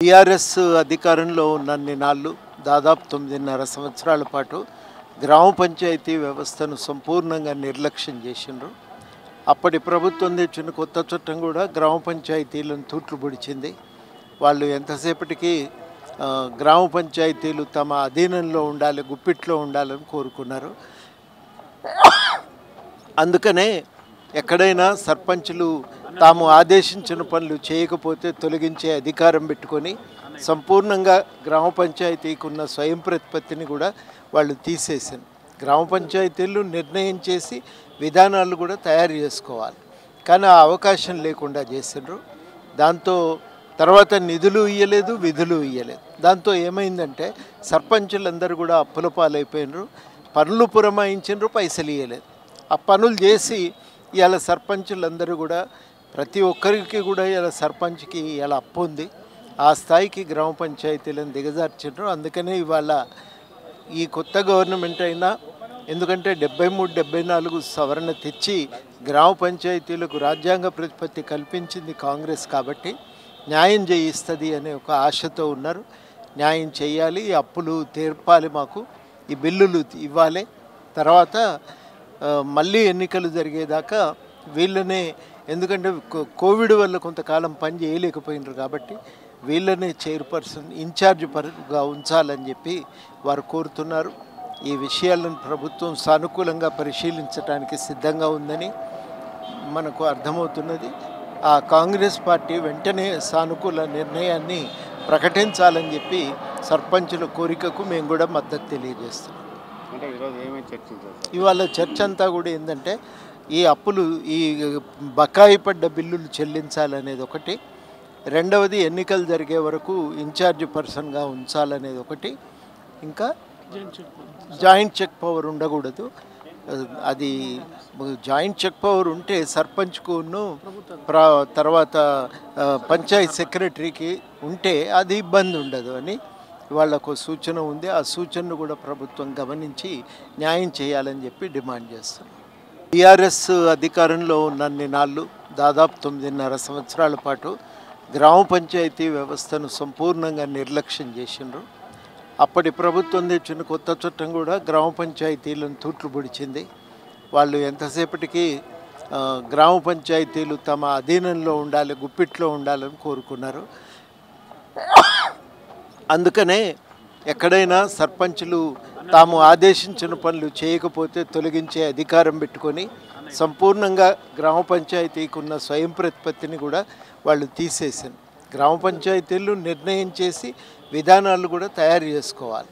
TRS అధికారంలో ఉన్నన్ని నాళ్ళు దాదాపు 9.5 సంవత్సరాల పాటు గ్రామ పంచాయతీ వ్యవస్థను సంపూర్ణంగా నిర్లక్ష్యం చేసిండ్రు. అప్పటి ప్రభుత్వం తెచ్చిన కొత్త చట్టం కూడా గ్రామ పంచాయతీలను తూట్లు పొడిచింది. వాళ్ళు ఎంతసేపటికి గ్రామ పంచాయతీలు తమ అధీనంలో ఉండాలి, గుప్పిట్లో ఉండాలని కోరుకున్నారు. అందుకనే ఎక్కడైనా సర్పంచులు తాము ఆదేశించిన పనులు చేయకపోతే తొలగించే అధికారం పెట్టుకొని సంపూర్ణంగా గ్రామ పంచాయతీకి ఉన్న స్వయం ప్రతిపత్తిని కూడా వాళ్ళు తీసేసారు. గ్రామ పంచాయతీలు నిర్ణయం చేసి విధానాలు కూడా తయారు చేసుకోవాలి, కానీ ఆ అవకాశం లేకుండా చేసిండ్రు. దాంతో తర్వాత నిధులు ఇవ్వలేదు, విధులు ఇవ్వలేదు. దాంతో ఏమైందంటే సర్పంచులందరూ కూడా అప్పుల పాలైపోయినరు. పనులు పురమాయించారు, పైసలు ఇవ్వలేదు. ఆ పనులు చేసి ఇవాళ సర్పంచులందరూ కూడా ప్రతి ఒక్కరికి కూడా ఇలా సర్పంచ్కి ఇలా అప్పు ఉంది. ఆ స్థాయికి గ్రామ పంచాయతీలను దిగజార్చిండ్రు. అందుకనే ఇవాళ ఈ కొత్త గవర్నమెంట్ అయినా, ఎందుకంటే 73-74 సవరణ తెచ్చి గ్రామ పంచాయతీలకు రాజ్యాంగ ప్రతిపత్తి కల్పించింది కాంగ్రెస్ కాబట్టి న్యాయం చేయిస్తుంది అనే ఒక ఆశతో ఉన్నారు. న్యాయం చేయాలి, ఈ అప్పులు తీర్పాలి, మాకు ఈ బిల్లులు ఇవ్వాలి. తర్వాత మళ్ళీ ఎన్నికలు జరిగేదాకా వీళ్ళనే, ఎందుకంటే కోవిడ్ వల్ల కొంతకాలం పని చేయలేకపోయినారు కాబట్టి వీళ్ళనే చైర్పర్సన్ ఇన్ఛార్జ్గా ఉంచాలని చెప్పి వారు కోరుతున్నారు. ఈ విషయాలను ప్రభుత్వం సానుకూలంగా పరిశీలించడానికి సిద్ధంగా ఉందని మనకు అర్థమవుతున్నది. ఆ కాంగ్రెస్ పార్టీ వెంటనే సానుకూల నిర్ణయాన్ని ప్రకటించాలని చెప్పి సర్పంచుల కోరికకు మేము కూడా మద్దతు తెలియజేస్తున్నాం. ఇవాళ చర్చ అంతా కూడా ఏంటంటే ఈ అప్పులు, ఈ బకాయి పడ్డ బిల్లులు చెల్లించాలనేది ఒకటి, రెండవది ఎన్నికలు జరిగే వరకు ఇన్ఛార్జ్ పర్సన్గా ఉంచాలనేది ఒకటి, ఇంకా జాయింట్ చెక్ పవర్ ఉండకూడదు. అది జాయింట్ చెక్ పవర్ ఉంటే సర్పంచ్కును తర్వాత పంచాయత్ సెక్రటరీకి ఉంటే అది ఇబ్బంది ఉండదు అని వాళ్ళకు సూచన ఉంది. ఆ సూచనను కూడా ప్రభుత్వం గమనించి న్యాయం చేయాలని చెప్పి డిమాండ్ చేస్తాం. టీఆర్ఎస్ అధికారంలో ఉన్నన్ని నాళ్ళు దాదాపు 9.5 సంవత్సరాల పాటు గ్రామ పంచాయతీ వ్యవస్థను సంపూర్ణంగా నిర్లక్ష్యం చేసిండ్రు. అప్పటి ప్రభుత్వం తెచ్చిన కొత్త చట్టం కూడా గ్రామ పంచాయతీలను తూట్లు పొడిచింది. వాళ్ళు ఎంతసేపటికి గ్రామ పంచాయతీలు తమ అధీనంలో ఉండాలి, గుప్పిట్లో ఉండాలని కోరుకున్నారు. అందుకనే ఎక్కడైనా సర్పంచులు తాము ఆదేశించిన పనులు చేయకపోతే తొలగించే అధికారం పెట్టుకొని సంపూర్ణంగా గ్రామ పంచాయతీకి ఉన్న స్వయం ప్రతిపత్తిని కూడా వాళ్ళు తీసేసారు. గ్రామ పంచాయతీలు నిర్ణయం చేసి విధానాలు కూడా తయారు చేసుకోవాలి.